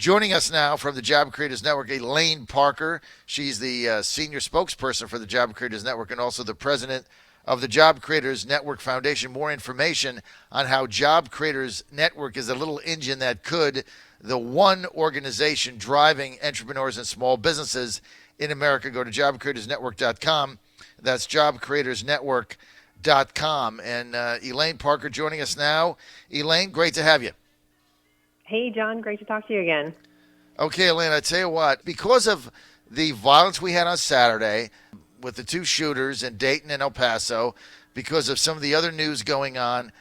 Joining us now from the Job Creators Network, Elaine Parker. She's the senior spokesperson for the Job Creators Network and also the president of the Job Creators Network Foundation. More information on how Job Creators Network is a little engine that could, the one organization driving entrepreneurs and small businesses in America. Go to jobcreatorsnetwork.com. That's jobcreatorsnetwork.com. And Elaine Parker joining us now. Elaine, great to have you. Hey, John. Great to talk to you again. Okay, Elaine, I tell you what, because of the violence we had on Saturday with the two shooters in Dayton and El Paso, because of some of the other news going on,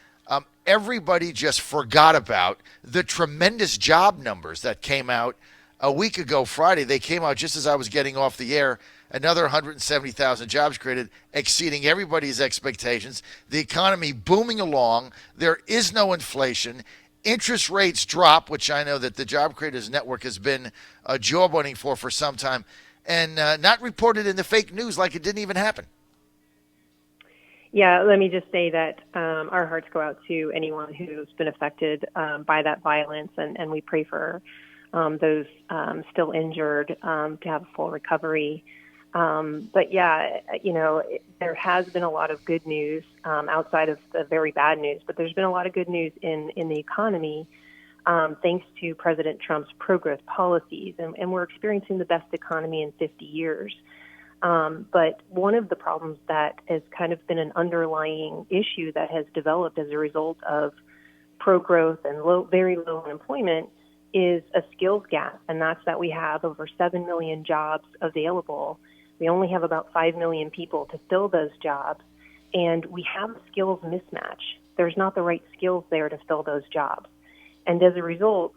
everybody just forgot about the tremendous job numbers that came out a week ago Friday. They came out just as I was getting off the air. Another 170,000 jobs created, exceeding everybody's expectations. The economy booming along. There is no inflation. Interest rates drop, which I know that the Job Creators Network has been jawboning for some time, and not reported in the fake news like it didn't even happen. Yeah, let me just say that our hearts go out to anyone who's been affected by that violence, and we pray for those still injured to have a full recovery. But yeah, there has been a lot of good news outside of the very bad news, but there's been a lot of good news in the economy thanks to President Trump's pro-growth policies, and we're experiencing the best economy in 50 years. But one of the problems that has kind of been an underlying issue that has developed as a result of pro-growth and very low unemployment is a skills gap, and that's that we have over 7 million jobs available. We only have about 5 million people to fill those jobs, and we have a skills mismatch. There's not the right skills there to fill those jobs. And as a result,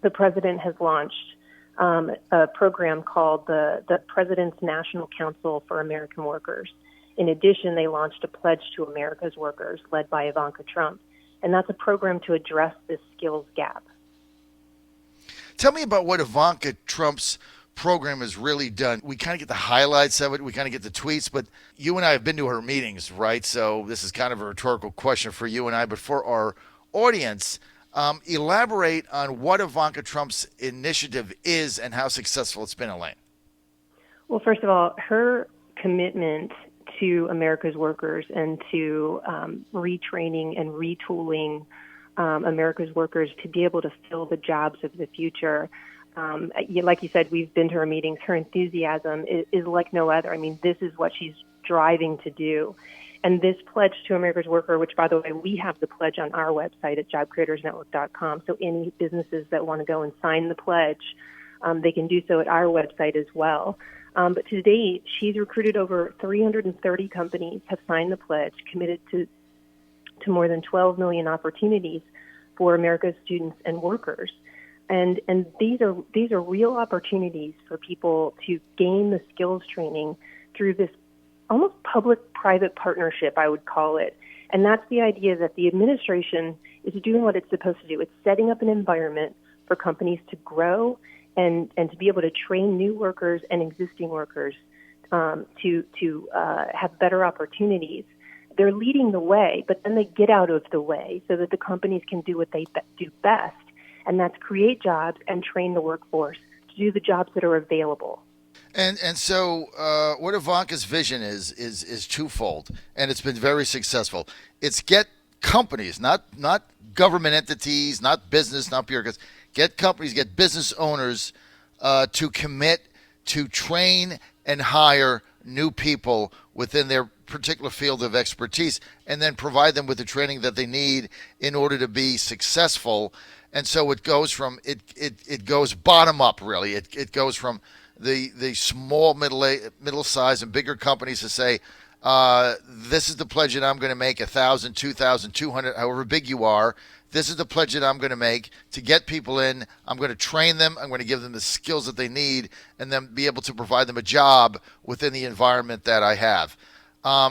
the president has launched a program called the President's National Council for American Workers. In addition, they launched a pledge to America's workers led by Ivanka Trump, and that's a program to address this skills gap. Tell me about what Ivanka Trump's program has really done. We kind of get the highlights of it. We kind of get the tweets, but you and I have been to her meetings, right? So this is kind of a rhetorical question for you and I, but for our audience, elaborate on what Ivanka Trump's initiative is and how successful it's been, Elaine. Well, first of all, her commitment to America's workers and to retraining and retooling America's workers to be able to fill the jobs of the future. Like you said, we've been to her meetings. Her enthusiasm is like no other. I mean, this is what she's striving to do. And this pledge to America's worker, which, by the way, we have the pledge on our website at jobcreatorsnetwork.com. So any businesses that want to go and sign the pledge, they can do so at our website as well. But to date, she's recruited over 330 companies, have signed the pledge, committed to more than 12 million opportunities for America's students and workers. And these are real opportunities for people to gain the skills training through this almost public-private partnership, I would call it. And that's the idea that the administration is doing what it's supposed to do. It's setting up an environment for companies to grow and to be able to train new workers and existing workers to have better opportunities. They're leading the way, but then they get out of the way so that the companies can do what they do best, and that's create jobs and train the workforce to do the jobs that are available. And so what Ivanka's vision is twofold, and it's been very successful. It's get companies, not government entities, not business, not bureaucrats, get companies, get business owners to commit to train and hire new people within their particular field of expertise, and then provide them with the training that they need in order to be successful. And so it goes from it goes bottom up, really. It goes from the small, middle size and bigger companies to say, this is the pledge that I'm going to make, 1,000, 2,000, 200, however big you are. This is the pledge that I'm going to make to get people in. I'm going to train them. I'm going to give them the skills that they need and then be able to provide them a job within the environment that I have.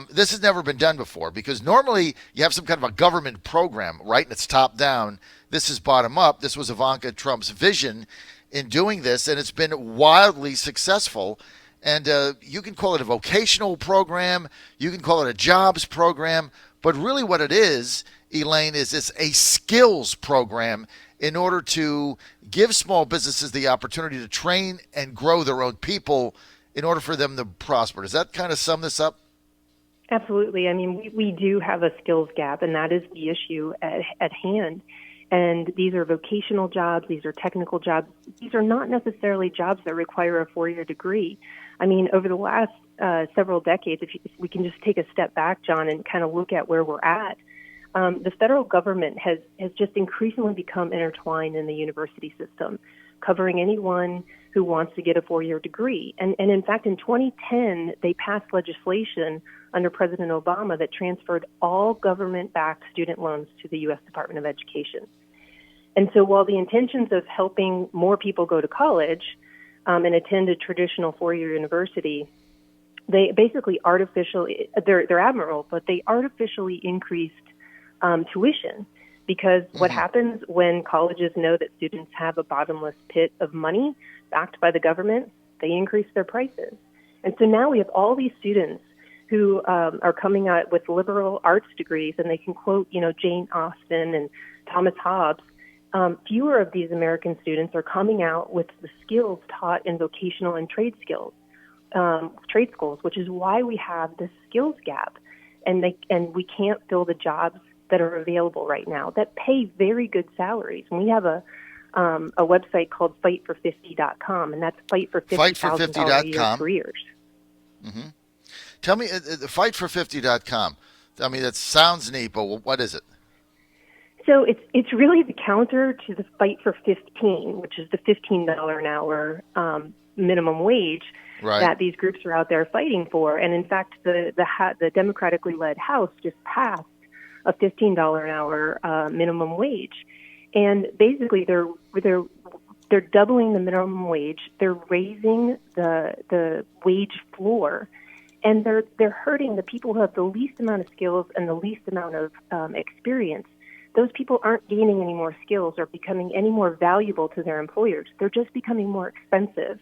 This has never been done before because normally you have some kind of a government program, right? And it's top down. This is bottom up. This was Ivanka Trump's vision in doing this, and it's been wildly successful. And you can call it a vocational program. You can call it a jobs program. But really what it is, Elaine, is it's a skills program in order to give small businesses the opportunity to train and grow their own people in order for them to prosper. Does that kind of sum this up? Absolutely. I mean, we do have a skills gap, and that is the issue at hand. And these are vocational jobs. These are technical jobs. These are not necessarily jobs that require a four-year degree. I mean, over the last several decades, if we can just take a step back, John, and kind of look at where we're at, the federal government has just increasingly become intertwined in the university system, covering anyone who wants to get a four-year degree. And in fact, in 2010, they passed legislation under President Obama that transferred all government-backed student loans to the U.S. Department of Education. And so while the intentions of helping more people go to college and attend a traditional four-year university, they basically they're admirable, but they artificially increased tuition, because what happens when colleges know that students have a bottomless pit of money backed by the government, they increase their prices. And so now we have all these students who are coming out with liberal arts degrees, and they can quote, Jane Austen and Thomas Hobbes. Fewer of these American students are coming out with the skills taught in vocational and trade schools, which is why we have this skills gap, and we can't fill the jobs that are available right now that pay very good salaries. And we have a website called fightfor50.com, and that's $50,000 a year careers. Mm-hmm. Tell me, the fightfor50.com. I mean, that sounds neat, but what is it? So it's really the counter to the Fight for 15, which is the $15 an hour minimum wage that these groups are out there fighting for. And in fact, the democratically led House just passed a $15 an hour minimum wage, and basically they're doubling the minimum wage. They're raising the wage floor, and they're hurting the people who have the least amount of skills and the least amount of experience. Those people aren't gaining any more skills or becoming any more valuable to their employers. They're just becoming more expensive.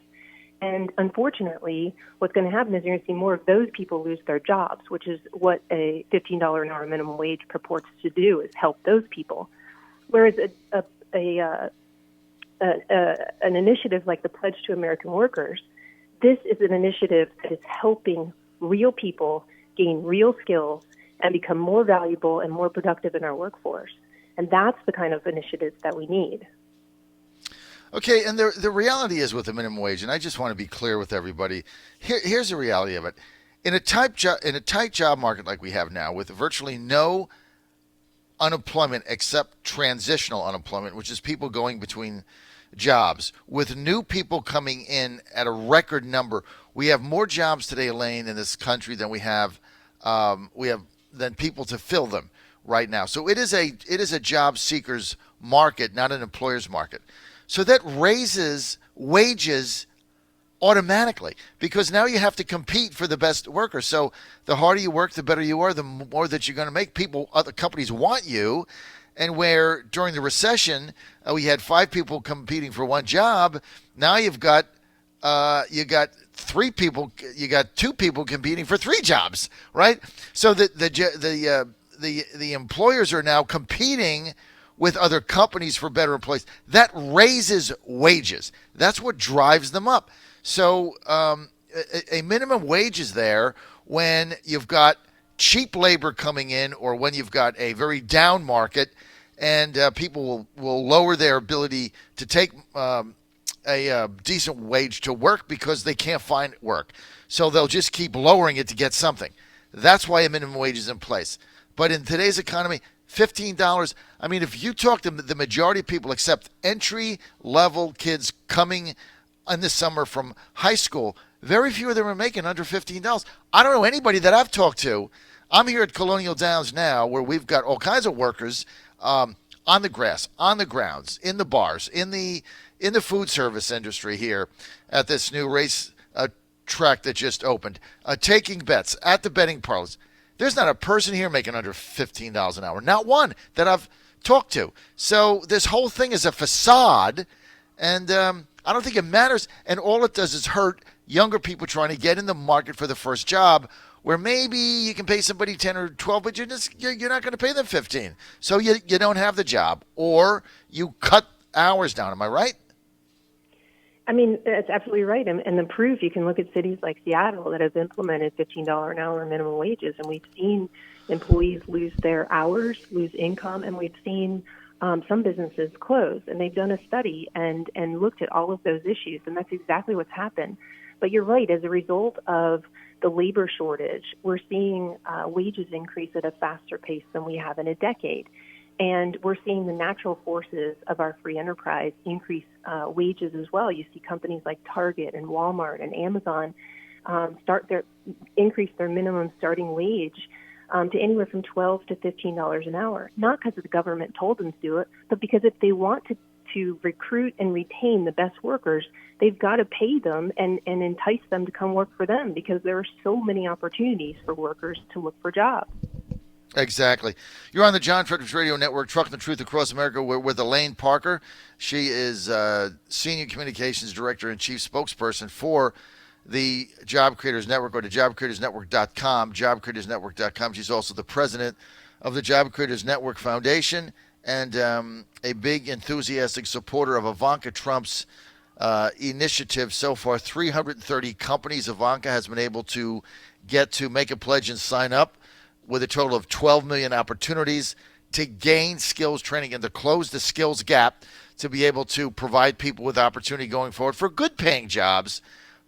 And unfortunately, what's going to happen is you're going to see more of those people lose their jobs, which is what a $15 an hour minimum wage purports to do, is help those people. Whereas an initiative like the Pledge to American Workers, this is an initiative that is helping real people gain real skills and become more valuable and more productive in our workforce. And that's the kind of initiatives that we need. Okay, and the reality is with the minimum wage, and I just want to be clear with everybody, here's the reality of it. In a tight job market like we have now, with virtually no unemployment except transitional unemployment, which is people going between jobs, with new people coming in at a record number, we have more jobs today, Elaine, in this country than we have than people to fill them right now. So it is a job seekers market, not an employer's market. So that raises wages automatically, because now you have to compete for the best workers. So the harder you work, the better you are, the more that you're going to make. Other companies want you. And where during the recession we had 5 people competing for one job, now you got 3 people, you got 2 people competing for 3 jobs, right? So the employers are now competing with other companies for better employees. That raises wages. That's what drives them up. So a minimum wage is there when you've got cheap labor coming in, or when you've got a very down market, and people will lower their ability to take a decent wage to work because they can't find work. So they'll just keep lowering it to get something. That's why a minimum wage is in place. But in today's economy, $15, I mean, if you talk to the majority of people except entry-level kids coming in this summer from high school, very few of them are making under $15. I don't know anybody that I've talked to. I'm here at Colonial Downs now, where we've got all kinds of workers on the grass, on the grounds, in the bars, in the food service industry here at this new race track that just opened, taking bets at the betting parlors. There's not a person here making under $15 an hour. Not one that I've talked to. So this whole thing is a facade, and I don't think it matters. And all it does is hurt younger people trying to get in the market for the first job, where maybe you can pay somebody 10 or 12, but you're not going to pay them 15. So you don't have the job, or you cut hours down. Am I right? I mean, that's absolutely right. And the proof, you can look at cities like Seattle that have implemented $15 an hour minimum wages, and we've seen employees lose their hours, lose income, and we've seen some businesses close. And they've done a study and looked at all of those issues, and that's exactly what's happened. But you're right, as a result of the labor shortage, we're seeing wages increase at a faster pace than we have in a decade. And we're seeing the natural forces of our free enterprise increase wages as well. You see companies like Target and Walmart and Amazon increase their minimum starting wage to anywhere from $12 to $15 an hour. Not because the government told them to do it, but because if they want to recruit and retain the best workers, they've got to pay them and entice them to come work for them, because there are so many opportunities for workers to look for jobs. Exactly. You're on the John Fredericks Radio Network, Trucking the Truth Across America. We're with Elaine Parker. She is Senior Communications Director and Chief Spokesperson for the Job Creators Network. Go to jobcreatorsnetwork.com, jobcreatorsnetwork.com. She's also the president of the Job Creators Network Foundation and a big enthusiastic supporter of Ivanka Trump's initiative. So far, 330 companies Ivanka has been able to get to make a pledge and sign up, with a total of 12 million opportunities to gain skills training and to close the skills gap, to be able to provide people with opportunity going forward for good paying jobs,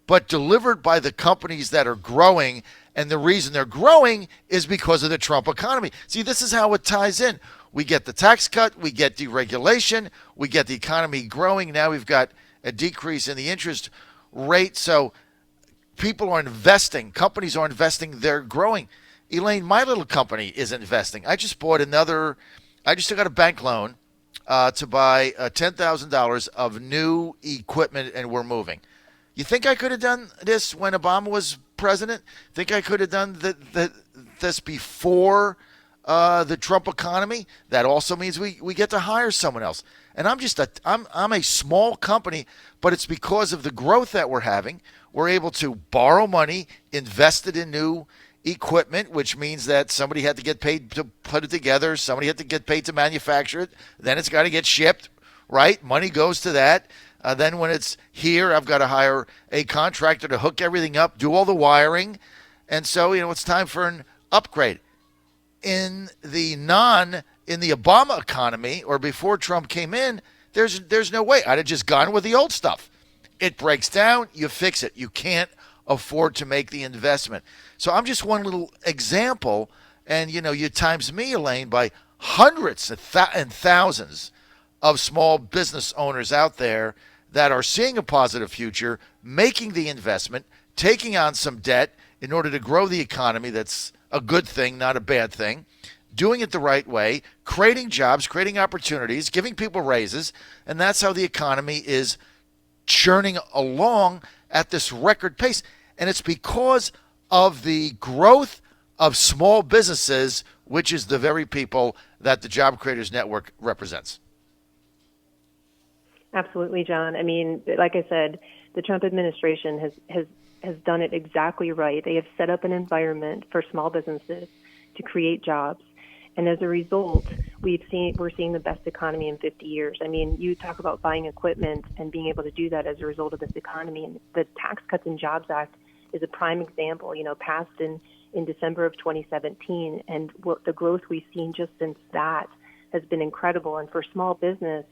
but delivered by the companies that are growing. And the reason they're growing is because of the Trump economy. See, this is how it ties in. We get the tax cut, we get deregulation, we get the economy growing. Now we've got a decrease in the interest rate. So people are investing, companies are investing, they're growing. Elaine, my little company is investing. I just took out a bank loan to buy $10,000 of new equipment, and we're moving. You think I could have done this when Obama was president? Think I could have done this before the Trump economy? That also means we get to hire someone else. And I'm a small company, but it's because of the growth that we're having. We're able to borrow money, invest it in new equipment, which means that somebody had to get paid to put it together. Somebody had to get paid to manufacture it. Then it's got to get shipped, right? Money goes to that. Then when it's here, I've got to hire a contractor to hook everything up, do all the wiring. And so, it's time for an upgrade. In the Obama economy, or before Trump came in, there's no way. I'd have just gone with the old stuff. It breaks down, you fix it. You can't afford to make the investment. So I'm just one little example, and you times me, Elaine, by hundreds and thousands of small business owners out there that are seeing a positive future, making the investment, taking on some debt in order to grow the economy. That's a good thing, not a bad thing. Doing it the right way, creating jobs, creating opportunities, giving people raises, and that's how the economy is churning along at this record pace. And it's because of the growth of small businesses, which is the very people that the Job Creators Network represents. Absolutely, John. I mean, like I said, the Trump administration has done it exactly right. They have set up an environment for small businesses to create jobs. And as a result, we're seeing the best economy in 50 years. I mean, you talk about buying equipment and being able to do that as a result of this economy. And the Tax Cuts and Jobs Act is a prime example, passed in December of 2017. And what the growth we've seen just since that has been incredible. And for small business,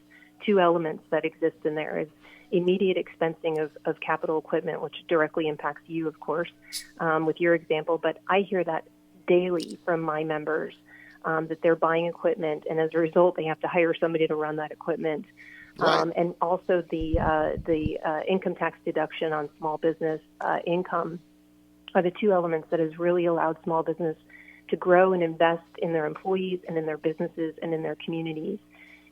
two elements that exist in there is immediate expensing of capital equipment, which directly impacts you, of course, with your example. But I hear that daily from my members, that they're buying equipment, and as a result, they have to hire somebody to run that equipment. Right. And also the income tax deduction on small business income are the two elements that has really allowed small business to grow and invest in their employees and in their businesses and in their communities.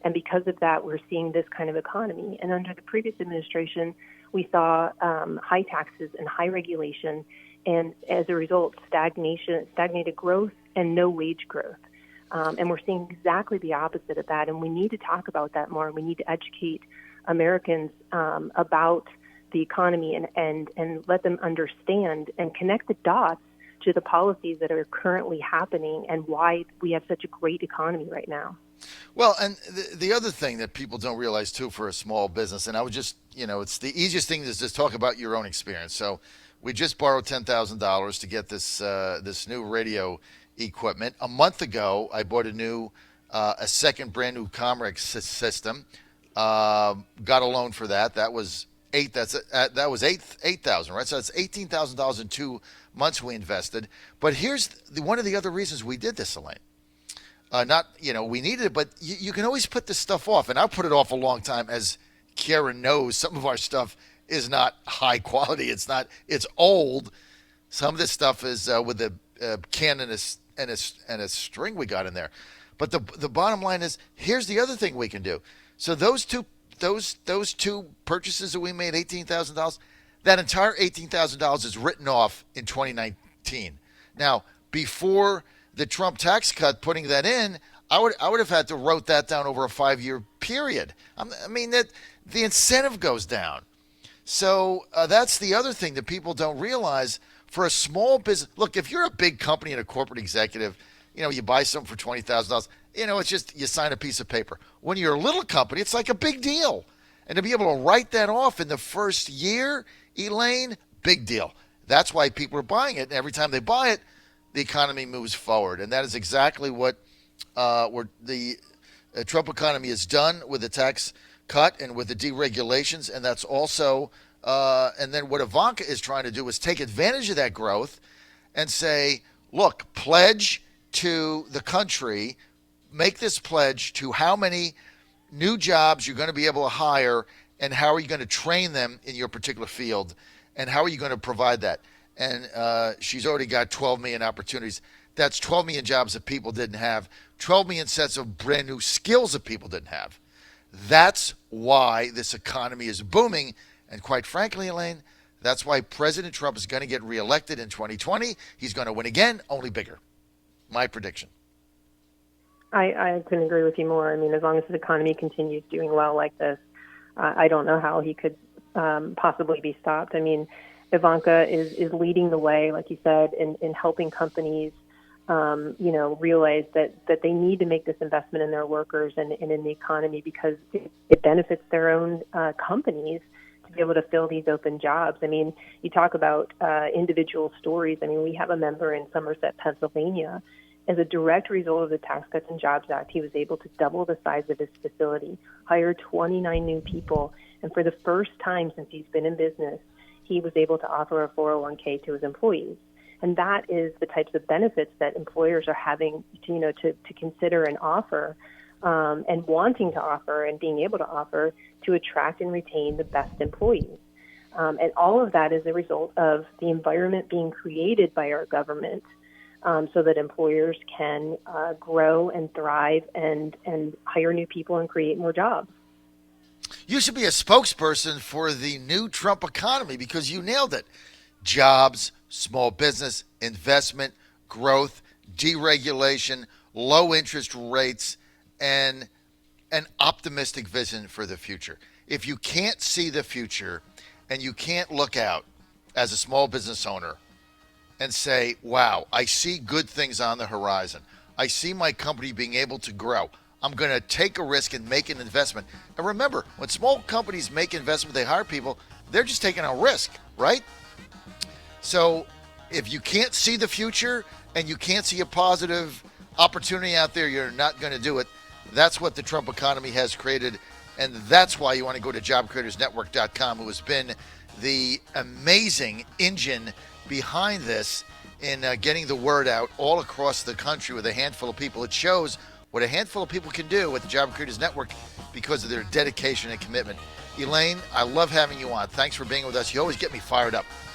And because of that, we're seeing this kind of economy. And under the previous administration, we saw high taxes and high regulation, and as a result, stagnated growth and no wage growth. And we're seeing exactly the opposite of that. And we need to talk about that more. We need to educate Americans about the economy and let them understand and connect the dots to the policies that are currently happening and why we have such a great economy right now. Well, and the other thing that people don't realize too for a small business, and I would just, it's the easiest thing is just talk about your own experience. So we just borrowed $10,000 to get this new radio equipment. A month ago, I bought a second brand new Comrex system. Got a loan for that. That was $8,000, right? So that's $18,000 in 2 months we invested. But here's one of the other reasons we did this, Elaine. We needed it, but you can always put this stuff off. And I'll put it off a long time. As Karen knows, some of our stuff is not high quality. It's old. Some of this stuff is with a can and a string we got in there. But the bottom line is, here's the other thing we can do. So those two purchases that we made, $18,000, that entire $18,000 is written off in 2019. Now, before the Trump tax cut, putting that in, I would have had to wrote that down over a 5-year period. That the incentive goes down. So that's the other thing that people don't realize. For a small business, look, if you're a big company and a corporate executive, you buy something for $20,000, it's just you sign a piece of paper. When you're a little company, it's like a big deal. And to be able to write that off in the first year, Elaine, big deal. That's why people are buying it. And every time they buy it, the economy moves forward. And that is exactly what the Trump economy has done with the tax cut and with the deregulations. And that's also, and then what Ivanka is trying to do is take advantage of that growth and say, look, pledge to the country, make this pledge to how many new jobs you're going to be able to hire and how are you going to train them in your particular field and how are you going to provide that. And she's already got 12 million opportunities. That's 12 million jobs that people didn't have, 12 million sets of brand new skills that people didn't have. That's why this economy is booming. And quite frankly, Elaine, that's why President Trump is going to get reelected in 2020. He's going to win again, only bigger. My prediction. I couldn't agree with you more. As long as the economy continues doing well like this, I don't know how he could possibly be stopped. Ivanka is leading the way, like you said, in helping companies, realize that they need to make this investment in their workers and in the economy because it benefits their own companies to be able to fill these open jobs. You talk about individual stories. We have a member in Somerset, Pennsylvania. As a direct result of the Tax Cuts and Jobs Act, he was able to double the size of his facility, hire 29 new people, and for the first time since he's been in business, he was able to offer a 401k to his employees. And that is the types of benefits that employers are having to consider and offer and wanting to offer and being able to offer to attract and retain the best employees. And all of that is a result of the environment being created by our government so that employers can grow and thrive and hire new people and create more jobs. You should be a spokesperson for the new Trump economy because you nailed it. Jobs, small business, investment, growth, deregulation, low interest rates, and an optimistic vision for the future. If you can't see the future and you can't look out as a small business owner and say, wow, I see good things on the horizon. I see my company being able to grow. I'm going to take a risk and make an investment. And remember, when small companies make investment, they hire people, they're just taking a risk, right? So if you can't see the future and you can't see a positive opportunity out there, you're not going to do it. That's what the Trump economy has created. And that's why you want to go to jobcreatorsnetwork.com, who has been the amazing engine behind this in getting the word out all across the country with a handful of people. It shows what a handful of people can do with the Job Creators Network because of their dedication and commitment. Elaine, I love having you on. Thanks for being with us. You always get me fired up.